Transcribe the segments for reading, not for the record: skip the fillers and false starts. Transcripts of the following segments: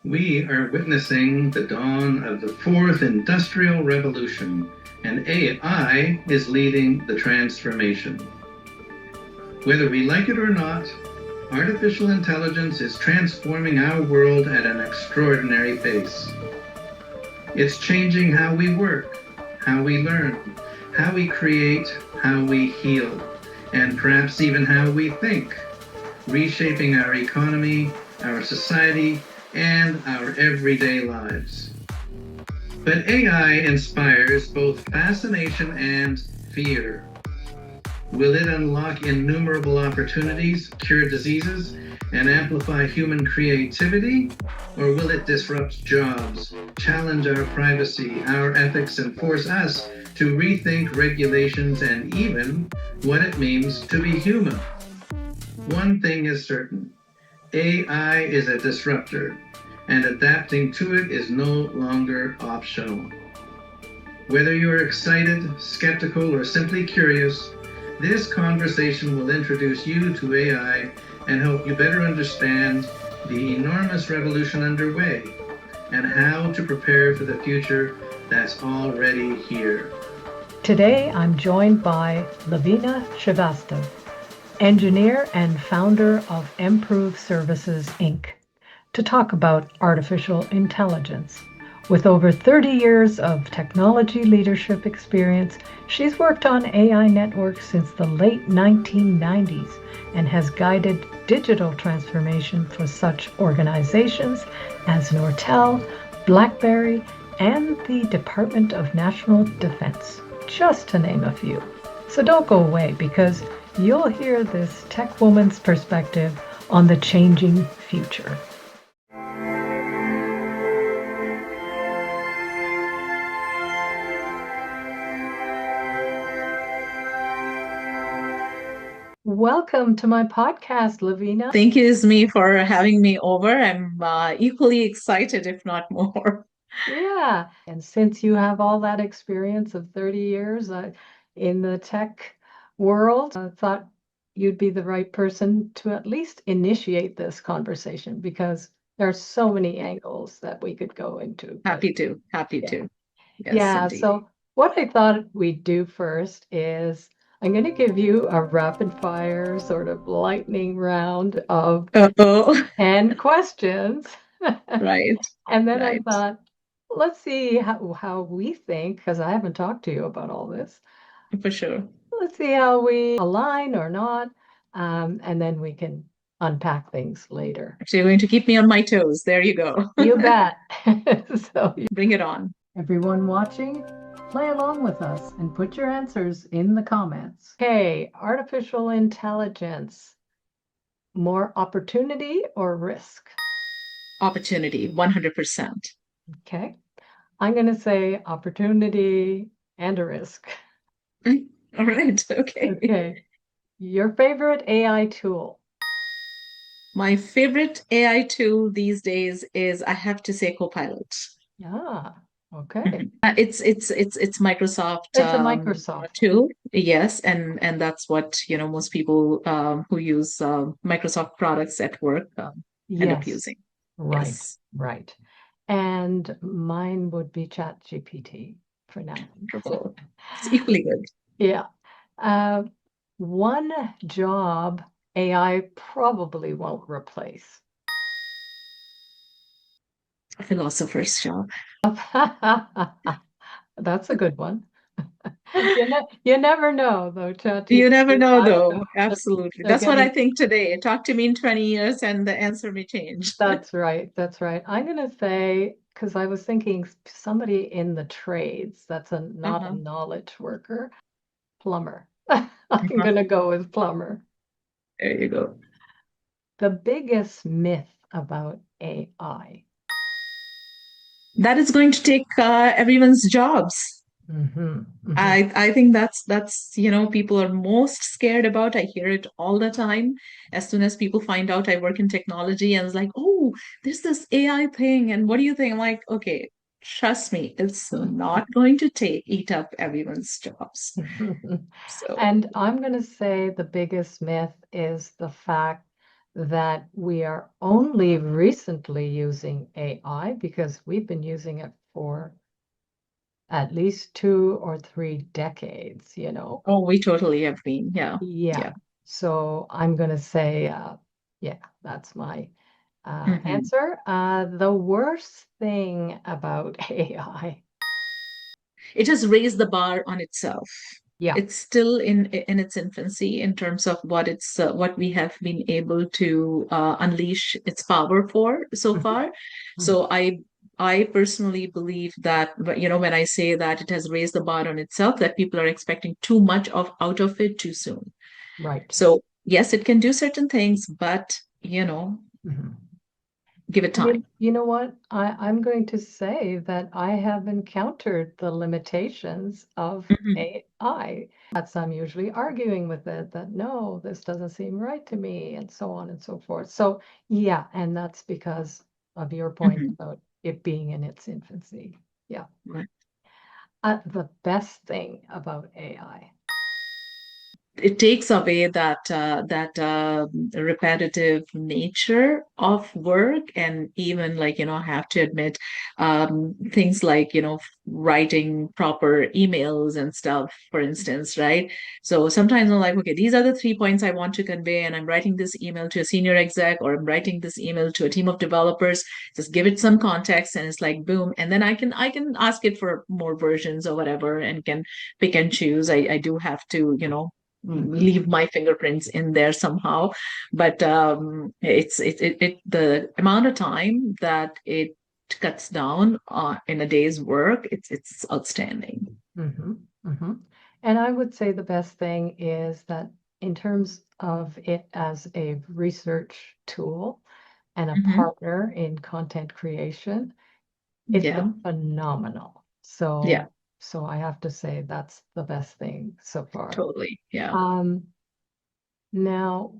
We are witnessing the dawn of the fourth industrial revolution, and AI is leading the transformation. Whether we like it or not, artificial intelligence is transforming our world at an extraordinary pace. It's changing how we work, how we learn, how we create, how we heal, and perhaps even how we think, reshaping our economy, our society, and our everyday lives. But AI inspires both fascination and fear. Will it unlock innumerable opportunities, cure diseases, and amplify human creativity? Or will it disrupt jobs, challenge our privacy, our ethics, and force us to rethink regulations and even what it means to be human? One thing is certain: AI is a disruptor, and adapting to it is no longer optional. Whether you're excited, skeptical, or simply curious, this conversation will introduce you to AI and help you better understand the enormous revolution underway and how to prepare for the future that's already here. Today, I'm joined by Lovina Srivastava, engineer and founder of Emprove Services, Inc., to talk about artificial intelligence. With over 30 years of technology leadership experience, she's worked on AI networks since the late 1990s and has guided digital transformation for such organizations as Nortel, BlackBerry, and the Department of National Defense, just to name a few. So don't go away, because you'll hear this tech woman's perspective on the changing future. Welcome to my podcast, Lovina. Thank you, Isme, for having me over. I'm equally excited, if not more. Yeah. And since you have all that experience of 30 years in the tech world, I thought you'd be the right person to at least initiate this conversation, because there's so many angles that we could go into. Happy to. Yeah. Yes, indeed. So what I thought we'd do first is I'm going to give you a rapid fire sort of lightning round of Oh, 10 questions. right, And then I right. thought, let's see how we think, because I haven't talked to you about all this. For sure. Let's see how we align or not. And then we can unpack things later. Actually, you're going to keep me on my toes. There you go. You bet. So, Bring it on. everyone watching, play along with us and put your answers in the comments. Okay, artificial intelligence, more opportunity or risk? Opportunity, 100%. Okay, I'm going to say opportunity and a risk. All right, okay. Okay, your favorite AI tool? My favorite AI tool these days is, I have to say, Copilot. Ah, okay. It's Microsoft It's a Microsoft. tool, yes, and that's what most people who use Microsoft products at work end up Yes, using. right, Yes, right. And mine would be ChatGPT for now. wonderful. It's equally good. Yeah. Uh, one job AI probably won't replace. A philosopher's job. That's a good one. You never know, though, You never ChatGPT. know, I don't though. know. Absolutely. They're That's what I getting. think today. Talk to me in 20 years and the answer may change. That's right. That's right. I'm going to say, because I was thinking somebody in the trades, that's not a Uh-huh. knowledge worker, plumber. I'm going to go with plumber. There you go. The biggest myth about AI. That is going to take everyone's jobs. Mm-hmm. I think that's people are most scared about. I hear it all the time. As soon as people find out I work in technology, and it's like, oh, there's this AI thing, and what do you think? I'm like, okay, trust me, it's not going to eat up everyone's jobs. So And I'm going to say the biggest myth is the fact that we are only recently using AI because we've been using it for at least 2 or 3 decades, you know? Oh, we totally have been. Yeah. Yeah. Yeah. So I'm going to say, yeah, that's my Mhm. answer. The worst thing about AI. It has raised the bar on itself. Yeah. It's still in its infancy in terms of what we have been able to unleash its power for so Mhm. far. So I personally believe that, when I say that it has raised the bar on itself, that people are expecting too much of out of it too soon. Right. So yes, it can do certain things, but Mhm. give it And time. you know what? I'm going to say that I have encountered the limitations of Mhm. AI. That's I'm usually arguing with it that no, this doesn't seem right to me, and so on and so forth. So yeah, and that's because of your point Mhm. about it being in its infancy. Yeah. Right. The best thing about AI. It takes away that repetitive nature of work, and even, like, I have to admit, things like, writing proper emails and stuff, for instance, right? So sometimes I'm like, okay, these are the 3 points I want to convey, and I'm writing this email to a senior exec, or I'm writing this email to a team of developers. Just give it some context, and it's like boom, and then I can ask it for more versions or whatever, and can pick and choose. I do have to, Mhm. leave my fingerprints in there somehow. But the amount of time that it cuts down in a day's work, it's outstanding. Mm-hmm, mm-hmm. And I would say the best thing is that in terms of it as a research tool and a Hmm. partner in content creation, it's Yeah. been phenomenal. Yeah. So I have to say that's the best thing so far. Totally. Yeah. Um, Now,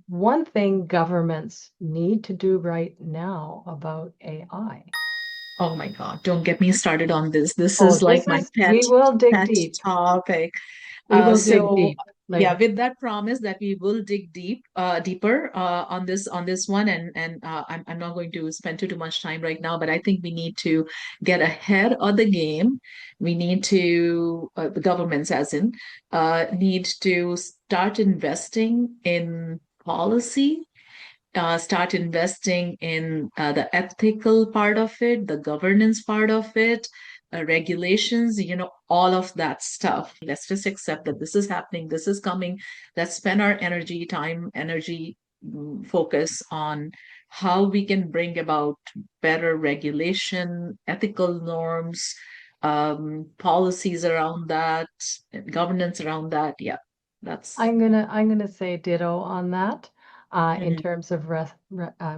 one thing governments need to do right now about AI. Oh my God, don't get me started on this. This Oh, is like my pet we will dig pet deep. topic. We will dig So deep yeah, later. with that promise that we will dig deeper on this one, and I'm not going to spend too much time right now, but I think we need to get ahead of the game. We need to the governments, as in, need to start investing in policy, start investing in the ethical part of it, the governance part of it, regulations, all of that stuff. Let's just accept that this is happening, this is coming. Let's spend our energy, focus on how we can bring about better regulation, ethical norms, policies around that, governance around that. Yeah, that's. I'm gonna say ditto on that. In Mhm. terms of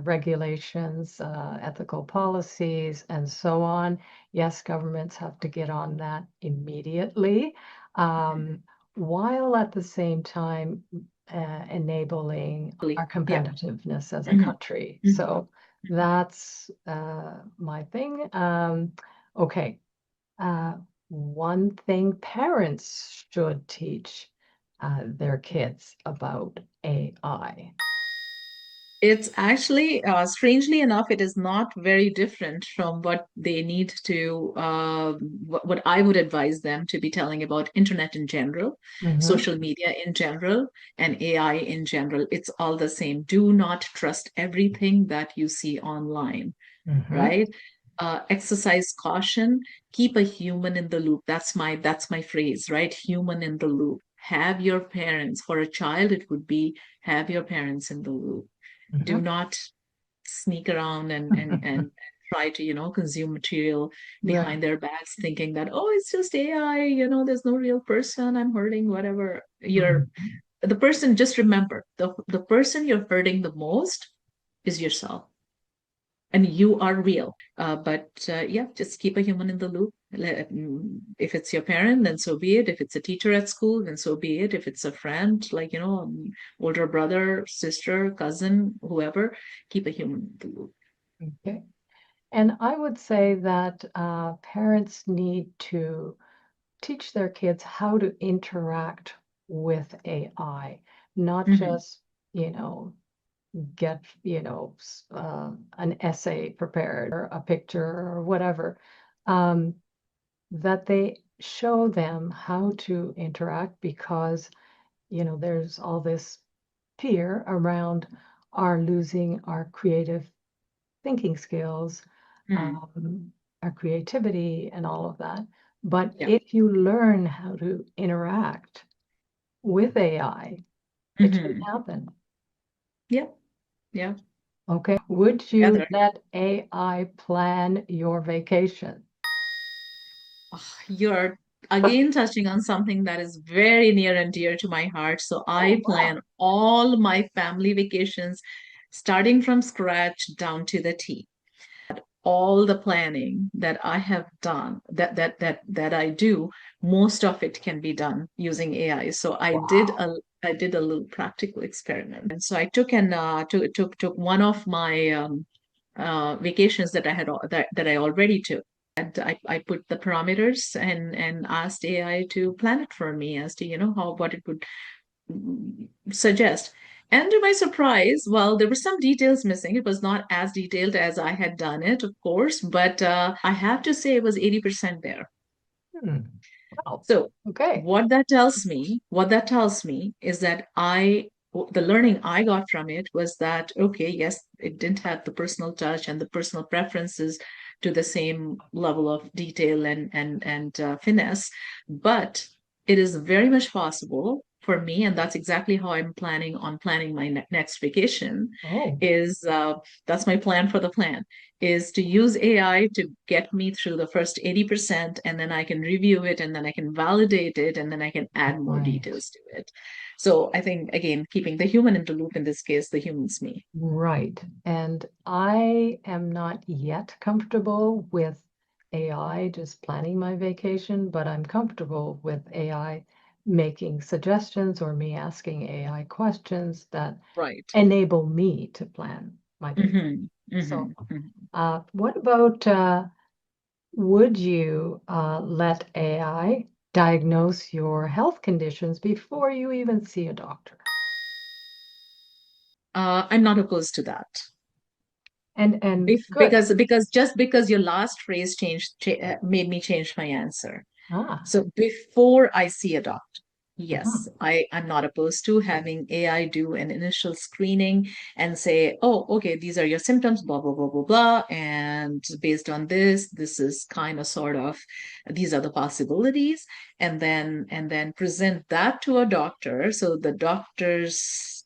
regulations, ethical policies, and so on. Yes, governments have to get on that immediately, um, while at the same time enabling our Yeah. competitiveness as a Mhm. country. Mhm. So that's my thing. Okay. Uh, One thing parents should teach their kids about AI. It's actually, strangely enough, it is not very different from what they need to, what I would advise them to be telling about internet in general, Mm-hmm, social media in general, and AI in general. It's all the same. Do not trust everything that you see online, mm-hmm, right? Exercise caution, keep a human in the loop. That's my phrase, right? Human in the loop. Have your parents, for a child, it would be have your parents in the loop. Do mm-hmm. not sneak around and try to, consume material Right. behind their backs, thinking that, oh, it's just AI, there's no real person I'm hurting, whatever. Mhm. You're the person. Just remember, the person you're hurting the most is yourself, and you are real. But yeah, just keep a human in the loop. If it's your parent, then so be it. If it's a teacher at school, then so be it. If it's a friend, like, older brother, sister, cousin, whoever, keep a human in the loop. Okay. And I would say that parents need to teach their kids how to interact with AI, not Mhm. just, you know, get, an essay prepared or a picture or whatever, that they show them how to interact because, there's all this fear around our losing our creative thinking skills, our creativity, and all of that. But Yeah. if you learn how to interact with AI, it should happen. Yeah. Yeah. Okay. Would you Together. let AI plan your vacation? You're again touching on something that is very near and dear to my heart. So Oh, I wow. plan all my family vacations starting from scratch down to the T. All the planning that I have done, that I do, most of it can be done using AI. So Wow. I did a little practical experiment. And so I took one of my vacations that I already took. And I put the parameters and asked AI to plan it for me as to, how what it would suggest. And to my surprise, well, there were some details missing. It was not as detailed as I had done it, of course, but I have to say it was 80% there. Hmm. Wow. So Okay. what that tells me is that the learning I got from it was that, okay, yes, it didn't have the personal touch and the personal preferences to the same level of detail and finesse, but it is very much possible for me, and that's exactly how I'm planning my next vacation. Oh, Is That's my plan for the plan is to use AI to get me through the first 80%, and then I can review it, and then I can validate it, and then I can add more right. details to it. So I think, again, keeping the human in the loop, in this case, the human's me. Right. And I am not yet comfortable with AI just planning my vacation, but I'm comfortable with AI making suggestions or me asking AI questions that Right. enable me to plan my vacation. Hmm. So, Hmm. Hmm. what about would you let AI diagnose your health conditions before you even see a doctor? I'm not opposed to that. And good. Because your last phrase made me change my answer. Ah, So before I see a doctor, yes, uh-huh. I'm not opposed to having AI do an initial screening and say, oh, okay, these are your symptoms, blah, blah, blah, blah, blah. And based on this is kind of sort of, these are the possibilities. And then present that to a doctor. So the doctor's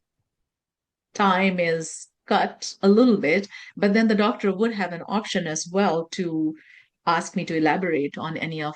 time is cut a little bit, but then the doctor would have an option as well to ask me to elaborate on any of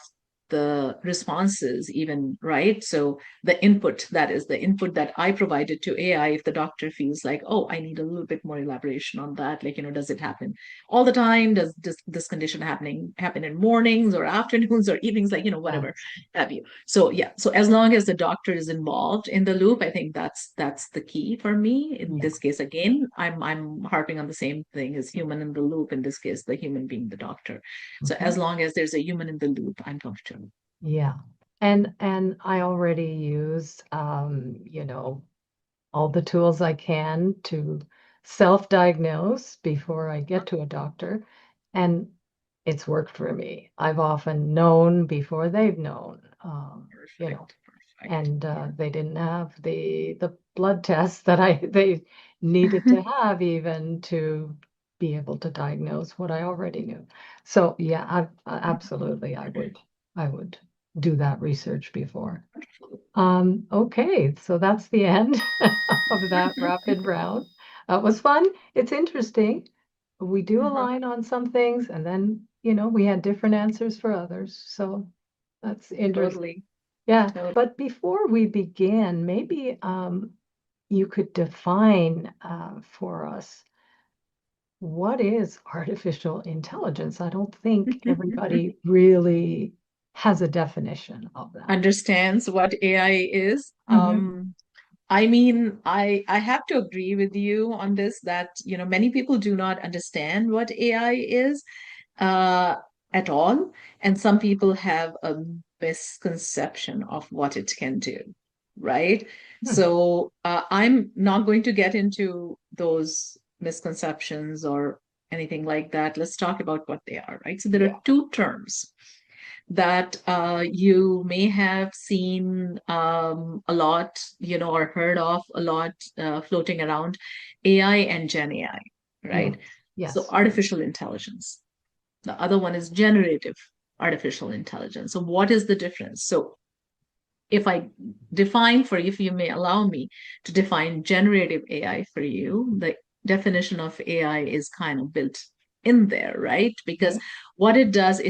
the responses, even, right? So the input that I provided to AI, if the doctor feels like, oh, I need a little bit more elaboration on that, like, does it happen all the time? Does this condition happen in mornings or afternoons or evenings, like, whatever That's, have you. So yeah, so as long as the doctor is involved in the loop, I think that's the key for me. In yeah. this case, again, I'm harping on the same thing as human in the loop. In this case, the human being the doctor. So Okay. as long as there's a human in the loop, I'm comfortable. Yeah. And I already use all the tools I can to self-diagnose before I get to a doctor. And it's worked for me. I've often known before they've known, Perfect. Perfect. and Yeah. they didn't have the blood tests that they needed to have even to be able to diagnose what I already knew. So yeah, absolutely I would do that research before. Okay, so that's the end of that rapid round. It was fun. It's interesting. We do Uh-huh. align on some things, and then, we had different answers for others. So that's interesting. Totally. Yeah, Totally. but before we begin, maybe you could define for us what is artificial intelligence? I don't think everybody really has a definition of that. Understands what AI is. Mhm. I mean, I have to agree with you on this that, many people do not understand what AI is uh, at all, and some people have a misconception of what it can do. right? Hmm. So I'm not going to get into those misconceptions or anything like that. Let's talk about what they are, right? So there are Yeah. two terms that you may have seen a lot, or heard of a lot floating around: AI and Gen AI, right? Yes. So Yes. artificial intelligence. The other one is generative artificial intelligence. So what is the difference? So if I define for you, if you may allow me to define generative AI for you, the definition of AI is kind of built in there, right? Because Okay. what it does,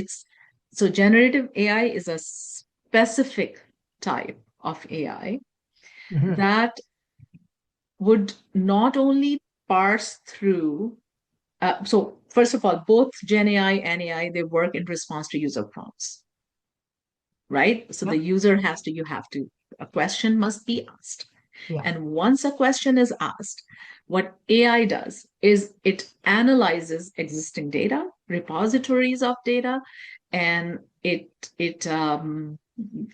so generative AI is a specific type of AI Hmm. that would not only parse through, so first of all, both Gen AI and AI, they work in response to user prompts, right? So the Yep. user a question must be asked. Yeah. And once a question is asked, what AI does is it analyzes existing data, repositories of data, and it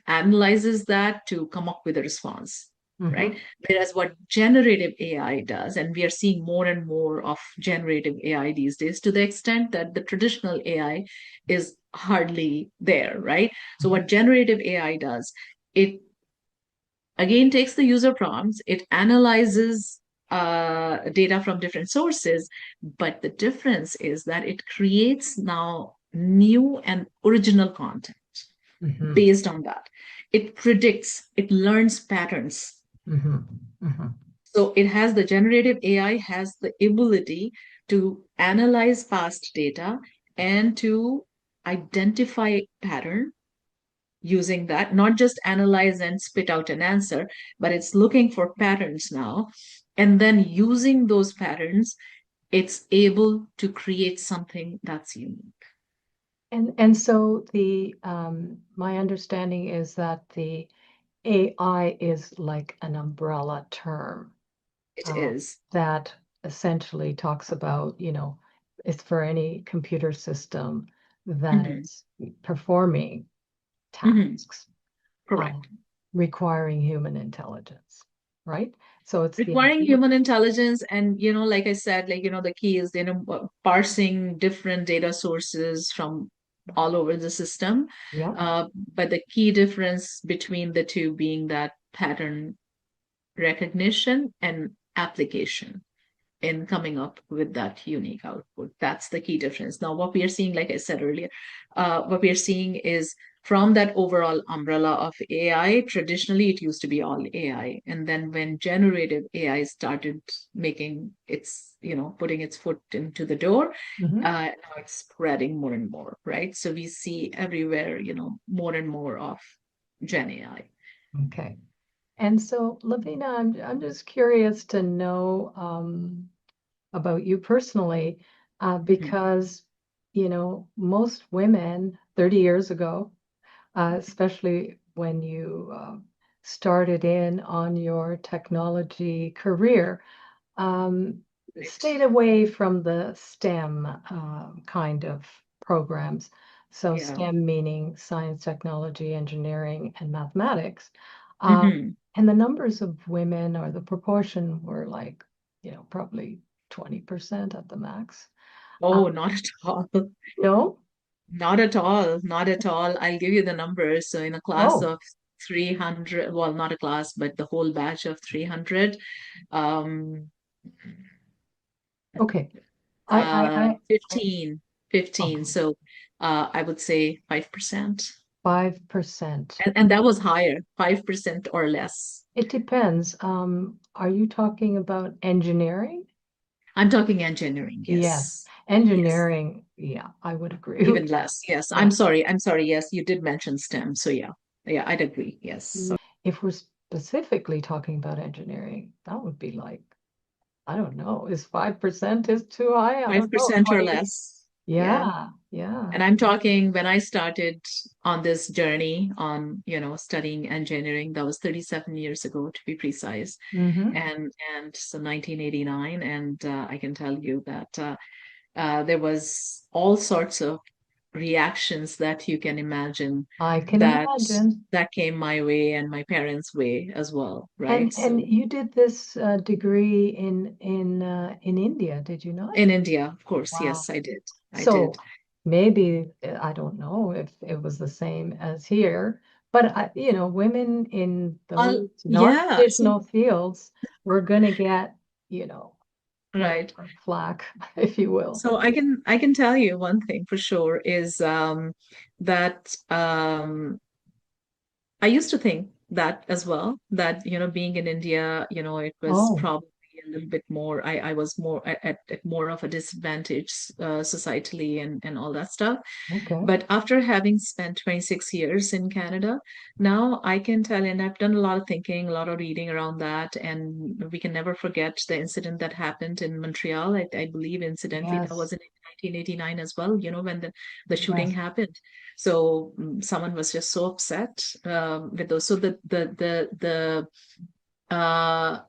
analyzes that to come up with a response, right? Hmm. Whereas what generative AI does, and we are seeing more and more of generative AI these days, to the extent that the traditional AI is hardly there, right? So what generative AI does, it again takes the user prompts, it analyzes data from different sources, but the difference is that it creates now new and original content Hmm. based on that. It predicts, it learns patterns. Hmm. Hmm. So it has the generative AI has the ability to analyze past data and to identify pattern using that, not just analyze and spit out an answer, but it's looking for patterns now. And then using those patterns, it's able to create something that's unique. And so the my understanding is that the AI is like an umbrella term It uh, is. that essentially talks about, it's for any computer system that Mhm. is performing Mhm. tasks Correct. um, requiring human intelligence, right? So it's the Requiring idea. human intelligence, and like I said, the key is parsing different data sources from all over the system. Yeah. But the key difference between the two being that pattern recognition and application in coming up with that unique output. That's the key difference. Now, what we are seeing, like I said earlier, what we are seeing is from that overall umbrella of AI, traditionally it used to be all AI. And then when generative AI started making putting its foot into the door, Hmm. now it's spreading more and more, right? So we see everywhere, more and more of Gen AI. Okay. And so, Lavina, I'm just curious to know about you personally, Mhm. because, most women 30 years ago, especially when you started in on your technology career, um, Right. stayed away from the STEM kind of programs. So, Yeah. STEM meaning science, technology, engineering, and mathematics. Um, Mhm. and the numbers of women or the proportion were like, probably 20% at the max. Oh, not at all. No? Not at all. Not at all. I'll give you the numbers. So in a class Oh, of 300, well, not a class, but the whole batch of 300, um, okay. I 15, oh, 15. So I would say 5%. 5%. And that was higher, 5% or less. It depends. Are you talking about engineering? I'm talking engineering, Yes. yes. Yes. Engineering, yeah, I would agree Even with less. Yes. that. I'm sorry. I'm sorry. Yes, you did mention STEM. So yeah. Yeah, I'd agree. Yes. Yeah. If we're specifically talking about engineering, that would be like, I don't know, is 5% is too high? I don't know, 5% or 20. less. Yeah. Yeah, yeah. And I'm talking when I started on this journey on, studying engineering, that was 37 years ago to be precise. Mm-hmm. And so 1989. And I can tell you that there was all sorts of reactions that you can imagine I can that imagine. that came my way and my parents' way as well, right? And So you did this degree in India, did you not? in India, of course, Wow. yes, I did. I So did. maybe I don't know if it was the same as here, but women in those Yeah. So non-traditional fields were going to get, right. whatever flack, if you will. So I can tell you one thing for sure is that I used to think that as well, that, being in India, it was Oh, probably a little bit more, I was more at more of a disadvantage societally and all that stuff. okay. But after having spent 26 years in Canada, now I can tell, and I've done a lot of thinking, a lot of reading around that, and we can never forget the incident that happened in Montreal. I believe, incidentally, that was Yes, in 1989 as well, when the shooting yes. happened. So someone was just so upset with those. So uh,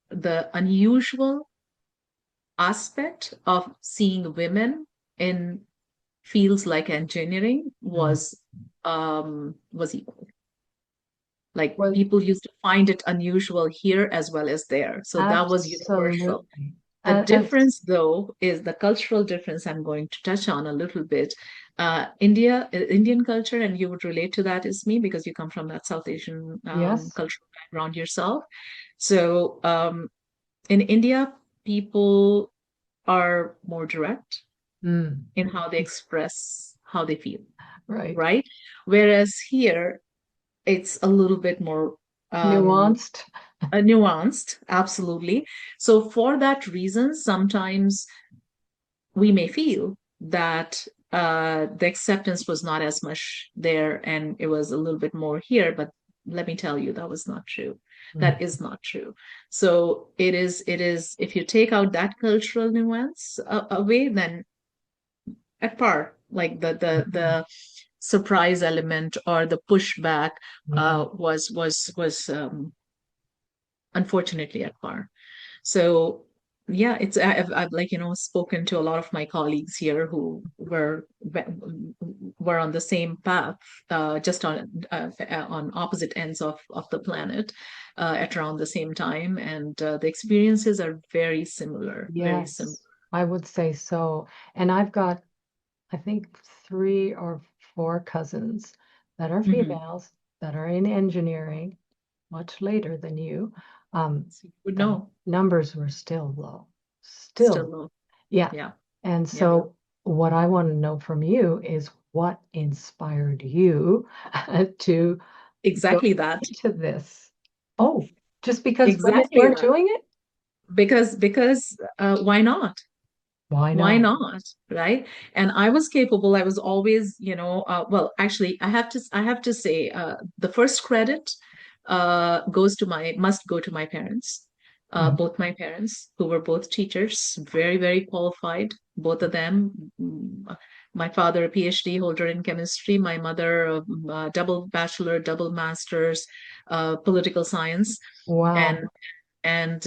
the unusual aspect of seeing women in fields like engineering Mm. was equal. Like Well, people used to find it unusual here as well as there. So that was universal. absolutely. The And difference, though, is the cultural difference I'm going to touch on a little bit. Indian culture, and you would relate to that, is me, because you come from that South Asian yes. cultural background yourself. So in India, people are more direct Mm, in how they express how they feel, right. right? Whereas here, it's a little bit more um, Nuanced. nuanced, absolutely. So for that reason, sometimes we may feel that the acceptance was not as much there and it was a little bit more here, but let me tell you, that was not true. Mm, That is not true. So it is, if you take out that cultural nuance away, then at par, like the surprise element or the pushback yeah. was unfortunately at par. So yeah, I've like spoken to a lot of my colleagues here who were on the same path, just on opposite ends of the planet, at around the same time, and the experiences are very similar, very similar. Yes, I would say so. And I've got, I think, 3 or 4 cousins that are Hmm. females that are in engineering much later than you. Um, So you would the know, numbers were still low, still still. low. Yeah. Yeah, And yeah. so, what I want to know from you is what inspired you to go Exactly that. into this? Oh, just because women Exactly weren't that. doing it? Because why not? Why Why not? not, right? And I was capable. I was always, well, actually, I have to say, the first credit must go to my parents, Mhm. both my parents, who were both teachers, very, very qualified, both of them. My father, a PhD holder in chemistry, my mother, double bachelor, double master's, political science. Wow. And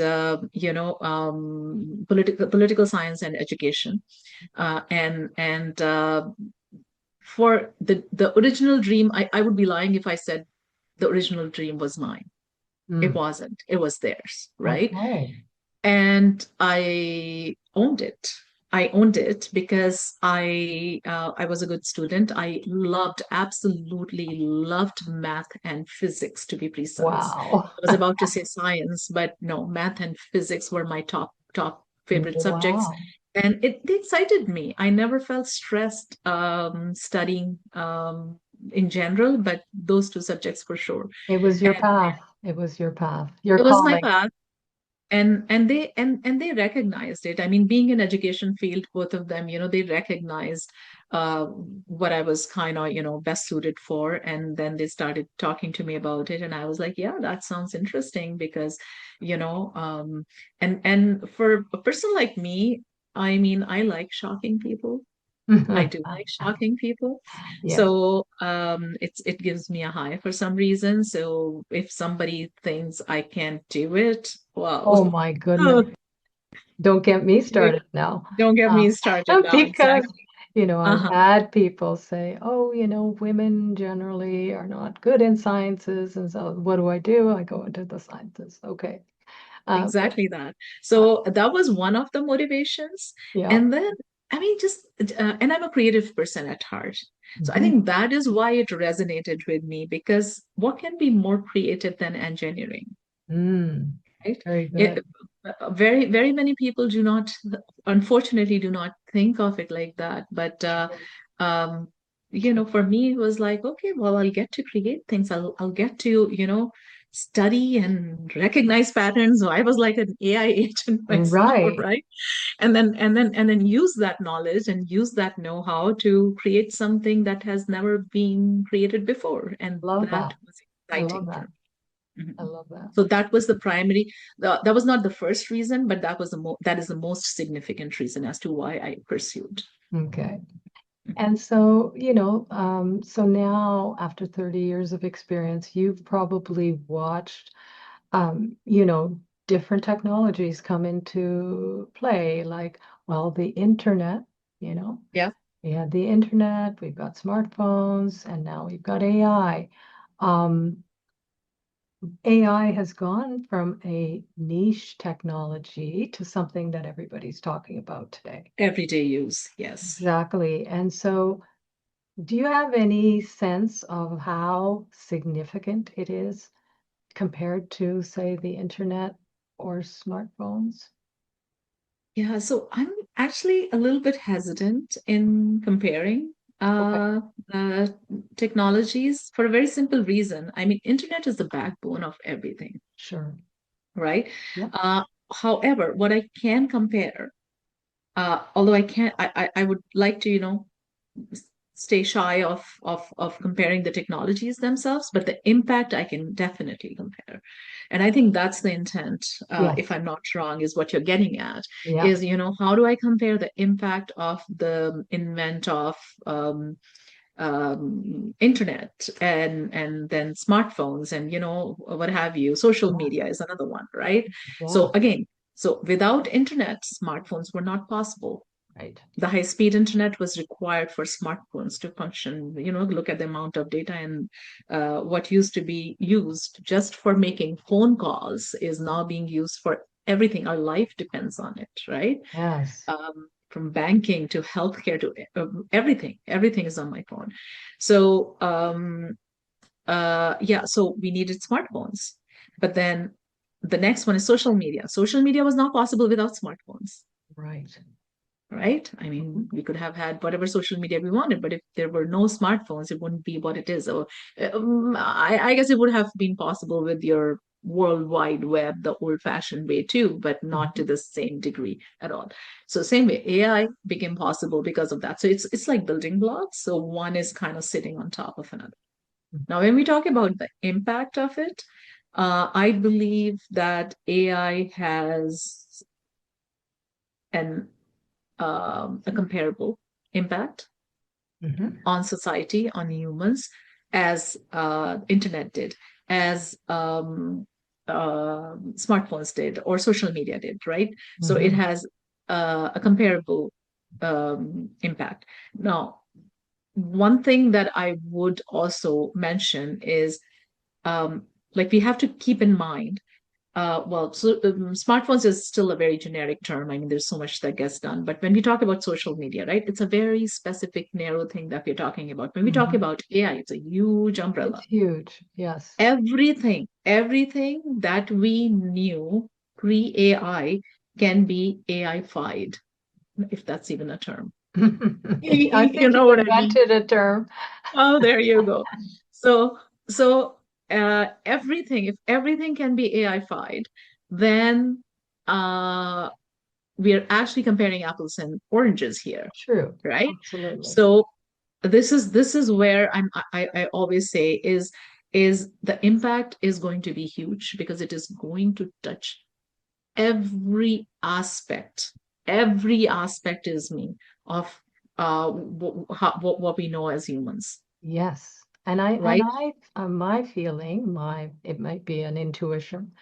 political science and education, and for the original dream, I would be lying if I said the original dream was mine. It Mm. wasn't. It was theirs, right? Okay. And I owned it. I owned it because I was a good student. I absolutely loved math and physics, to be precise. Wow. I was about to say science, but no, math and physics were my top favorite subjects, Wow. and they excited me. I never felt stressed studying in general, but those two subjects for sure. It was your And path. It was your path, your it was my calling. path, and they recognized it. I mean, being in education field, both of them, they recognized uh, what I was kind of, best suited for, and then they started talking to me about it, and I was like, yeah, that sounds interesting, because you know and for a person like me, I mean, I like shocking people. I do like shocking people. Yes. So it gives me a high for some reason. So if somebody thinks I can't do it, Oh well, my goodness. Don't get me started now. don't get Uh, me started now. because Exactly. I've Uh-huh. had people say, oh, women generally are not good in sciences. And so what do? I go into the sciences. Okay. But Exactly that. So that was one of the motivations. yeah. And then, I mean, and I'm a creative person at heart. So I Mhm. think that is why it resonated with me because what can be more creative than engineering, Mm, right? very It, good. very, very many people do not, unfortunately, do not think of it like that. But, True. um, True. for me, it was like, okay, well, I'll get to create things. I'll get to, study and recognize patterns. So I was like an AI agent myself, Right. right? And then use that knowledge and use that know-how to create something that has never been created before. And Love that that. was I love exciting for that. me. I Mhm. love that. So that was the primary, that was not the first reason, but that is the most significant reason as to why I pursued. Okay. Mhm. And so, so now after 30 years of experience, you've probably watched, different technologies come into play, like, well, the internet, you know, Yeah, we had the internet, we've got smartphones, and now we've got AI. Um, AI has gone from a niche technology to something that everybody's talking about today. everyday use. Yes. Exactly. And so, do you have any sense of how significant it is compared to, say, the internet or smartphones? Yeah, so I'm actually a little bit hesitant in comparing Okay, uh, technologies for a very simple reason. I mean, internet is the backbone of everything, sure. right? Yep. Uh, However, what I can compare, although I can't, I would like to, stay shy of comparing the technologies themselves, but the impact I can definitely compare. And I think that's the intent, if Yes. I'm not wrong, is what you're getting at, Yeah. is, how do I compare the impact of the invent of internet and then smartphones and what have you. Social Yeah. media is another one, right? Yeah. So again, so without internet, smartphones were not possible. Right. The high speed internet was required for smartphones to function. Look at the amount of data, and what used to be used just for making phone calls is now being used for everything. Our life depends on it, right? Yes. From banking to healthcare to everything is on my phone. So yeah, so we needed smartphones, but then the next one is social media. Social media was not possible without smartphones, Right. right? I Mhm. mean, we could have had whatever social media we wanted, but if there were no smartphones, it wouldn't be what it is. So, I guess it would have been possible with your World Wide Web, the old-fashioned way too, but not to Mhm. the same degree at all. So, same way, AI became possible because of that. So it's like building blocks. So one is kind of sitting on top of another. Now, when we talk about the impact of it, I believe that AI has an a comparable impact Mhm. on society, on humans, as internet did, as smartphones did, or social media did, right? So it Mhm. has a comparable impact. Now, one thing that I would also mention is like we have to keep in mind smartphones is still a very generic term. I mean, there's so much that gets done. But when we talk about social media, right, it's a very specific, narrow thing that we're talking about. When we talk Mhm. about AI, it's a huge It's umbrella. huge. Yes. Everything that we knew pre-AI can be AI-fied, if that's even a term. I You think know you what I mean? invented a term. Oh, there you go. So, so if everything can be AI-fied, then uh, we are actually comparing apples and oranges here, True. right? Absolutely. So this is where I always say is the impact is going to be huge because it is going to touch every aspect. Every aspect is me of what we know as humans, Yes. And right? my feeling, it might be an intuition,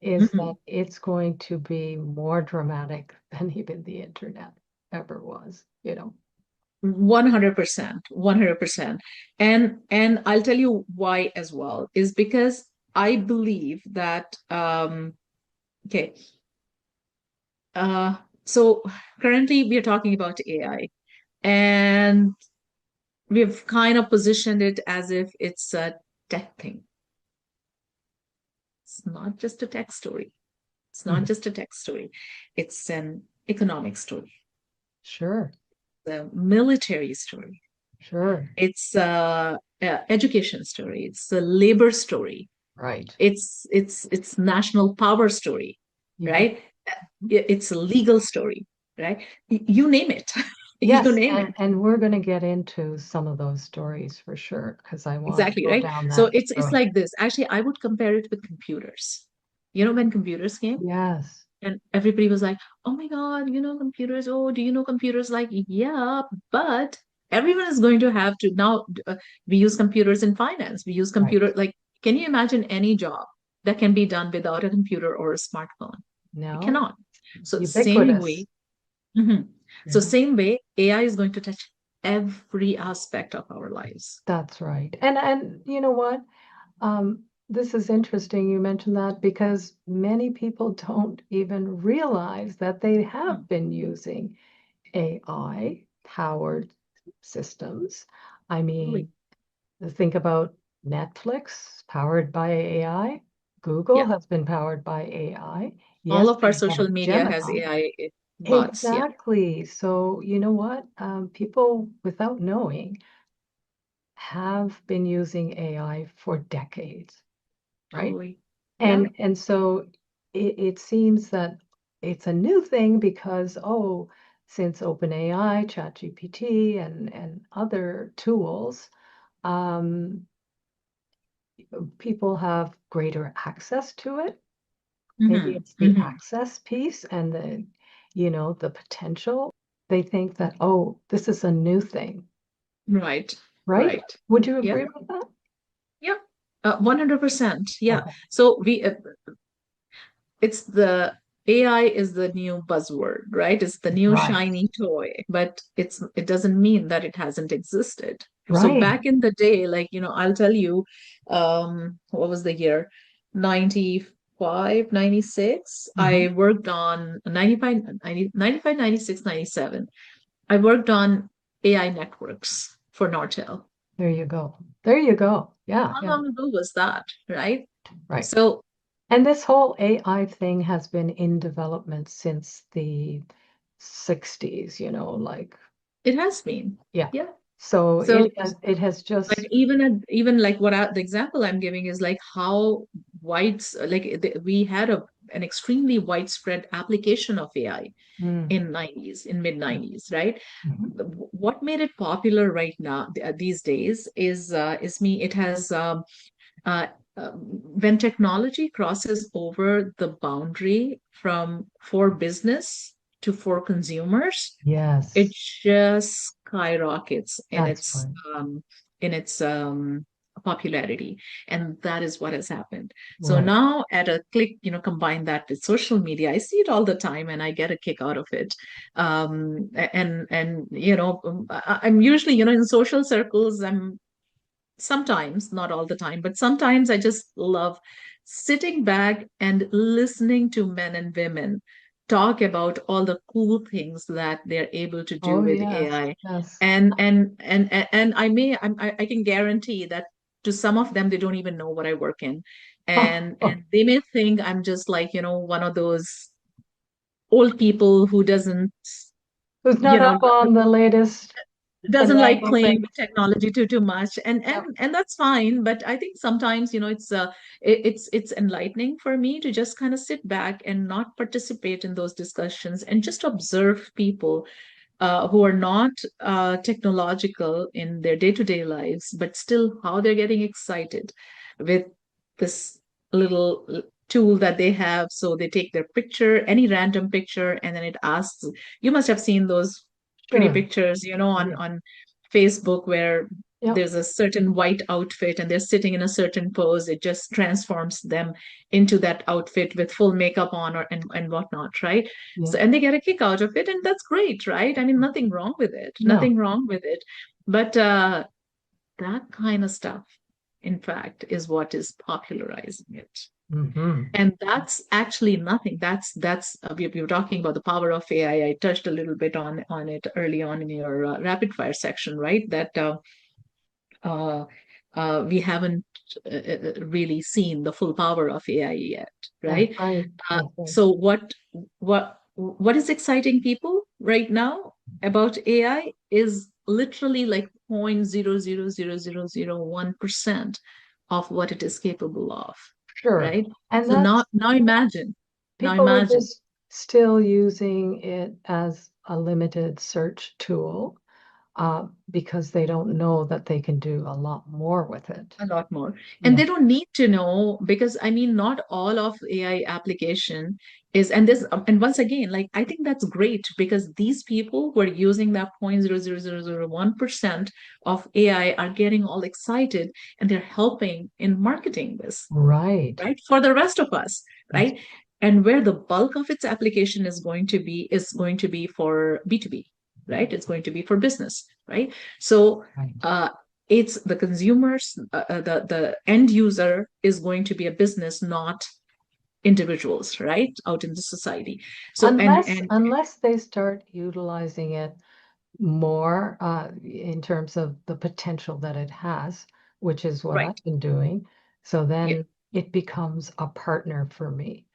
is that Mhm. it's going to be more dramatic than even the internet ever was. 100%, 100%. And I'll tell you why as well, is because I believe that okay, uh so currently we are talking about AI, and we've kind of positioned it as if it's a tech thing. It's not just a tech story. It's not Mhm. just a tech story. It's an economic story, Sure, the military story. sure. It's a education story. It's a labor story. Right. It's national power story, Yeah. right? It's a legal story, right? You name it. You Yes, name it. and we're going to get into some of those stories for sure because I want to Exactly, go right? down So that it's road. like this. Actually, I would compare it with computers. You know, when computers came, Yes, and everybody was like, "Oh my God, you know computers? Oh, do you know computers?" Like, yeah, but everyone is going to have to now. We use computers in finance. We use right. computer. Like, can you imagine any job that can be done without a computer or a smartphone? You No, cannot. So same ubiquitous. way. Mhm. So Yeah, same way, AI is going to touch every aspect of our lives. that's right. And you know what? This is interesting you mentioned that because many people don't even realize that they Hmm. have been using AI powered systems. I Totally. mean, think about Netflix powered by AI. Google Yeah. has been powered by AI. All Yes, of our we have social media has Gemini. AI bots. Yeah, Exactly. So, you know what? People, without knowing, have been using AI for decades, right? totally. Yeah. And so it seems that it's a new thing because, oh, since OpenAI, ChatGPT, and other tools, um, people have greater access to it. Maybe Hmm. it's the Hmm. access piece and the potential. They think that, oh, this is a new thing, Right. right? Right. Would you Yeah. agree with that? Yeah. 100%. Yeah. Okay. So it's the AI is the new buzzword, right? It's the new Right. shiny toy, but it doesn't mean that it hasn't existed. So Right. back in the day, like, I'll tell you, what was the year? 95, 96. Hmm. I worked on 95, 90 95, 96, 97. I worked on AI networks for Nortel. There you go. There you go. Yeah, How yeah, long ago was that, right? right. So And this whole AI thing has been in development since the 60s, like, it has been. yeah. Yeah. So So it has like just, even like the example I'm giving is like how we had an extremely widespread application of AI mm, in 90s, in mid yeah. 90s, right? Mhm. What made it popular right now these days is me. It has uh, when technology crosses over the boundary from for business to for consumers, it Yes, just skyrockets that's right. in its popularity, and that is what has happened. So Right. now at a click, combine that with social media. I see it all the time and I get a kick out of it. And I'm usually, in social circles, I'm sometimes, not all the time, but sometimes I just love sitting back and listening to men and women talk about all the cool things that they're able to do Oh, with yes, AI. yes. And I can guarantee that to some of them they don't even know what I work in. And they may think I'm just like, one of those old people who Who's you not know up on the latest doesn't like financial playing thing? with technology too much, Yep. and that's fine. But I think sometimes, it's enlightening for me to just kind of sit back and not participate in those discussions and just observe people who are not technological in their day-to-day lives, but still how they're getting excited with this little tool that they have. So they take their picture, any random picture, and then it asks, you must have seen those pretty Sure. pictures, on Yeah. Facebook where Yep. there's a certain white outfit and they're sitting in a certain pose, it just transforms them into that outfit with full makeup on and whatnot, right? Yeah. So and they get a kick out of it, and that's great, right? I mean, nothing wrong with it, No. nothing wrong with it. But that kind of stuff, in fact, is what is popularizing it. Mm-hmm. And that's actually nothing. We were talking about the power of AI. I touched a little bit on it early on in your rapid fire section, right? That uh, we haven't really seen the full power of AI yet, That's right? right. That's right. So what is exciting people right now about AI is literally like 0.0000001% of what it is capable of, Sure. right? And So now that's now imagine, now people are imagine just still using it as a limited search tool because they don't know that they can do a lot more with it. a lot more. And Yeah. they don't need to know, because I mean, not all of AI application is, and this, and once again, like, I think that's great, because these people who are using that 0.00001% of AI are getting all excited, and they're helping in marketing this, Right. right? For the rest of us, That's right? And where the bulk of its application is going to be for B2B, right? It's going to be for business, right? So right. it's the consumers, the end user is going to be a business, not individuals, right? Out in the society. So and Unless they start utilizing it more in terms of the potential that it has, which is what right, I've been doing. So yeah, then it becomes a partner for me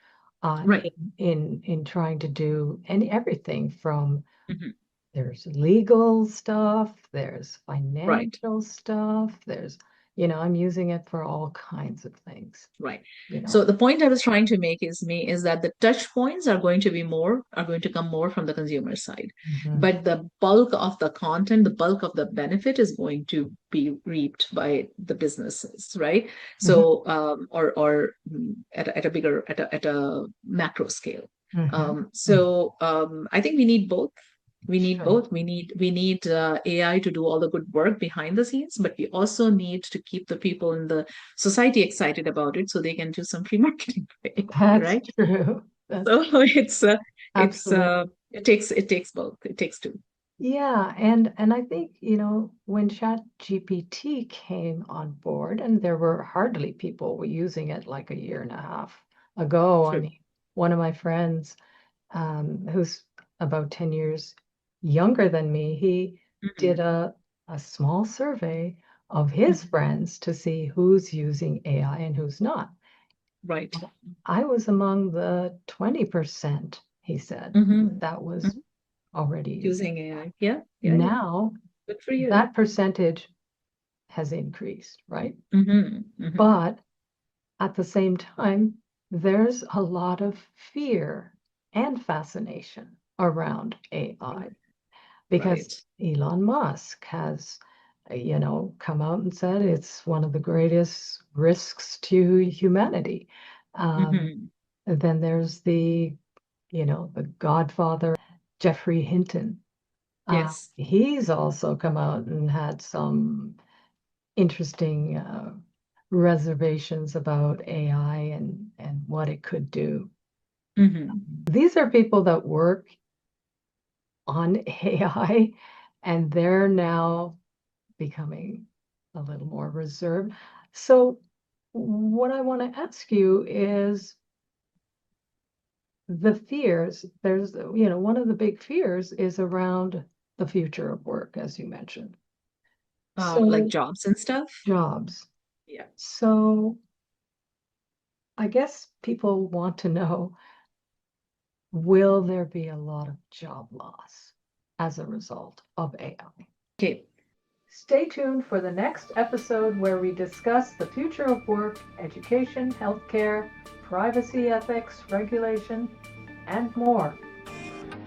right, in trying to do everything from mhm, there's legal stuff, there's right. financial stuff, I'm using it for all kinds of things, Right. you know. So the point I was trying to make is that the touch points are going to come more from the consumer side. Mhm. But the bulk of the content, the bulk of the benefit is going to be reaped by the businesses, right? Mhm. So at a bigger, at a macro scale. Mhm. Mhm. I think we need both. We need Sure. both. We need AI to do all the good work behind the scenes, but we also need to keep the people in the society excited about it so they can do some free marketing for it, That's right? true. That's So absolutely. it takes both. It takes two. Yeah, and I think, when ChatGPT came on board, and there were hardly people were using it like a year and a half ago. I True. mean, one of my friends, who's about 10 years younger than me, he did Mhm. a small survey of his Mhm. friends to see who's using AI and who's not. Right. I was among the 20%, he said, Hmm. that was Hmm. already using Using AI. AI. Yeah. Yeah. Yeah. Now Good for you. that percentage has increased, right? Hmm. Hmm. But at the same time, there's a lot of fear and fascination around AI because Right. Elon Musk has, come out and said it's one of the greatest risks to humanity. Um, Hmm. then there's the Godfather, Jeffrey Hinton. Yes. He's also come out and had some interesting reservations about AI and what it could do. Hmm. These are people that work on AI, and they're now becoming a little more reserved. So, what I want to ask you is the fears. One of the big fears is around the future of work, as you mentioned. Like So, jobs and stuff. jobs. Yeah. So, I guess people want to know, will there be a lot of job loss as a result of AI? Okay. Stay tuned for the next episode where we discuss the future of work, education, healthcare, privacy ethics, regulation, and more.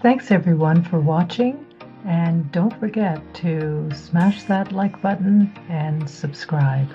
Thanks everyone for watching, and don't forget to smash that like button and subscribe.